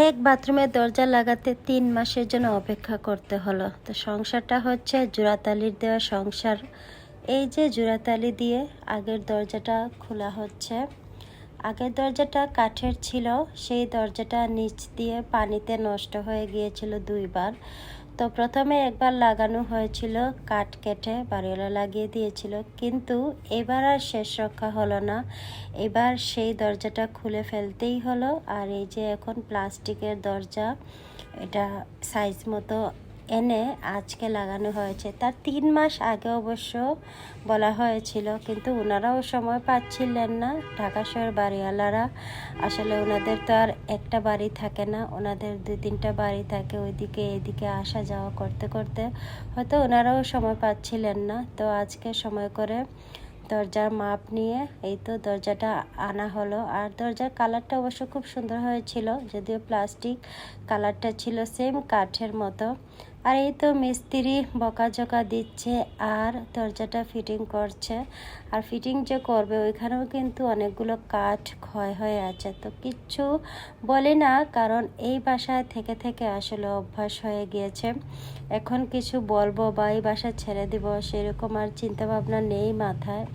এক বাথরুমের দরজা লাগাতে ৩ মাসের জন্য অপেক্ষা করতে হলো। তো সংসারটা হচ্ছে জোড়াতালির দেওয়া সংসার। এই যে জোড়াতালি দিয়ে আগের দরজাটা খোলা হচ্ছে। আগের দরজাটা কাঠের ছিল, সেই দরজাটা নিচ দিয়ে পানিতে নষ্ট হয়ে গিয়েছিল ২ বার। তো প্রথমে একবার লাগানো হয়েছিল, কাঠ কেটে বাড়িওয়ালা লাগিয়ে দিয়েছিল, কিন্তু এবার আর শেষ রক্ষা হলো না। এবার সেই দরজাটা খুলে ফেলতেই হলো। আর এই যে এখন প্লাস্টিকের দরজা, এটা সাইজ মতো এনে আজকে লাগানো হয়েছে। তার ৩ মাস আগে অবশ্য বলা হয়েছিল, কিন্তু ওনারাও সময় পাচ্ছিলেন না। ঢাকা শহর বাড়িওয়ালারা আসলে ওনাদের তো আর একটা বাড়ি থাকে না, ওনাদের ২-৩টা বাড়ি থাকে, ওইদিকে এদিকে আসা যাওয়া করতে করতে হয়তো ওনারাও সময় পাচ্ছিলেন না। তো আজকে সময় করে দরজার মাপ নিয়ে এই তো দরজাটা আনা হলো। আর দরজার কালারটা অবশ্য খুব সুন্দর হয়েছিল, যদিও প্লাস্টিক, কালারটা ছিল সেম কাঠের মতো। আর এই তো মিস্ত্রি বকাঝকা দিচ্ছে আর দরজাটা ফিটিং করছে। আর ফিটিং যে করবে ওইখানেও কিন্তু অনেকগুলো কাঠ ক্ষয় হয়ে আছে। তো কিচ্ছু বলি না, কারণ এই বাসায় থেকে থেকে আসলে অভ্যাস হয়ে গিয়েছে। এখন কিছু বলবো বা এই বাসা ছেড়ে দিব সেরকম আর চিন্তাভাবনা নেই মাথায়।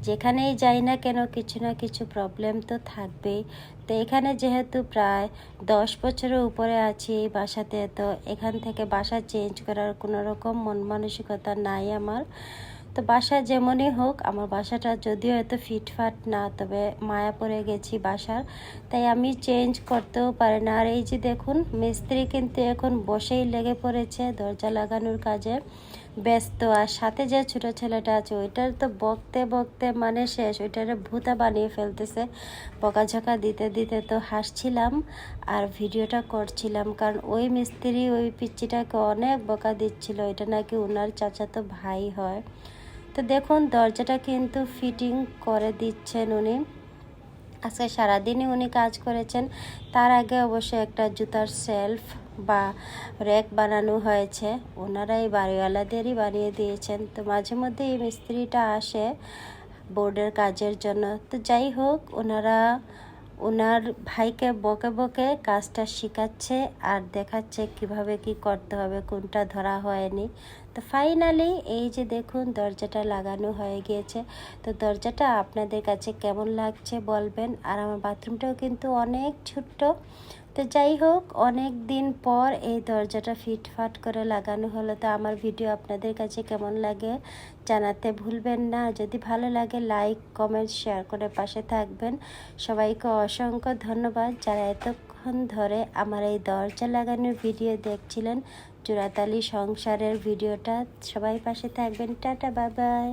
যেখানেই যাই না কেন কিছু না কিছু প্রবলেম তো থাকবেই। তো এখানে যেহেতু প্রায় 10 বছরের উপরে আছি এই বাসাতে, তো এখান থেকে বাসা চেঞ্জ করার কোনো রকম মন মানসিকতা নাই আমার। তো বাসা যেমনই হোক, আমার বাসাটা যদিও এত ফিটফাট না, তবে মায়া পড়ে গেছি বাসার, তাই আমি চেঞ্জ করতেও পারি না। আর এই যে দেখুন, মিস্ত্রি কিন্তু এখন বসেই লেগে পড়েছে দরজা লাগানোর কাজে ব্যস্ত। আর সাথে যে ছোটো ছেলেটা আছে ওইটার তো বকতে বকতে মানে শেষ, ওইটারে ভূতা বানিয়ে ফেলতেছে। বকাঝকা দিতে দিতে তো হাসছিলাম আর ভিডিওটা করছিলাম, কারণ ওই মিস্ত্রি ওই পিচ্চিটাকে অনেক বকা দিচ্ছিল, এটা নাকি ওনার চাচাতো ভাই হয়। তো দেখুন দরজাটা কিন্তু ফিটিং করে দিচ্ছেন উনি। আজকে সারাদিনই উনি কাজ করেছেন। তার আগে অবশ্যই একটা জুতার সেলফ বা র্যাক বানানো হয়েছে, ওনারাই বাড়িওয়ালাদেরই বানিয়ে দিয়েছেন। তো মাঝে মধ্যে এই মিস্ত্রিটা আসে বোর্ডের কাজের জন্য। তো যাই হোক, ওনার ভাইকে বকে বকে কাজটা শেখাচ্ছে আর দেখাচ্ছে কিভাবে কি করতে হবে, কোনটা ধরা হয়নি। তো ফাইনালি এই যে দেখুন দরজাটা লাগানো হয়ে গিয়েছে। তো দরজাটা আপনাদের কাছে কেমন লাগছে বলবেন। আর আমার বাথরুমটাও কিন্তু অনেক ছোট্ট। তো যাই হোক, অনেক দিন পর এই দরজাটা ফিটফাট করে লাগানো হলো। তো আমার ভিডিও আপনাদের কাছে কেমন লাগে জানাতে ভুলবেন না। যদি ভালো লাগে লাইক কমেন্ট শেয়ার করে পাশে থাকবেন। সবাইকে অসংখ্য ধন্যবাদ যারা এতক্ষণ ধরে আমার এই দরজা লাগানোর ভিডিও দেখছিলেন, জোড়াতালি সংসারের ভিডিওটা। সবাই পাশে থাকবেন। Tata, bye bye.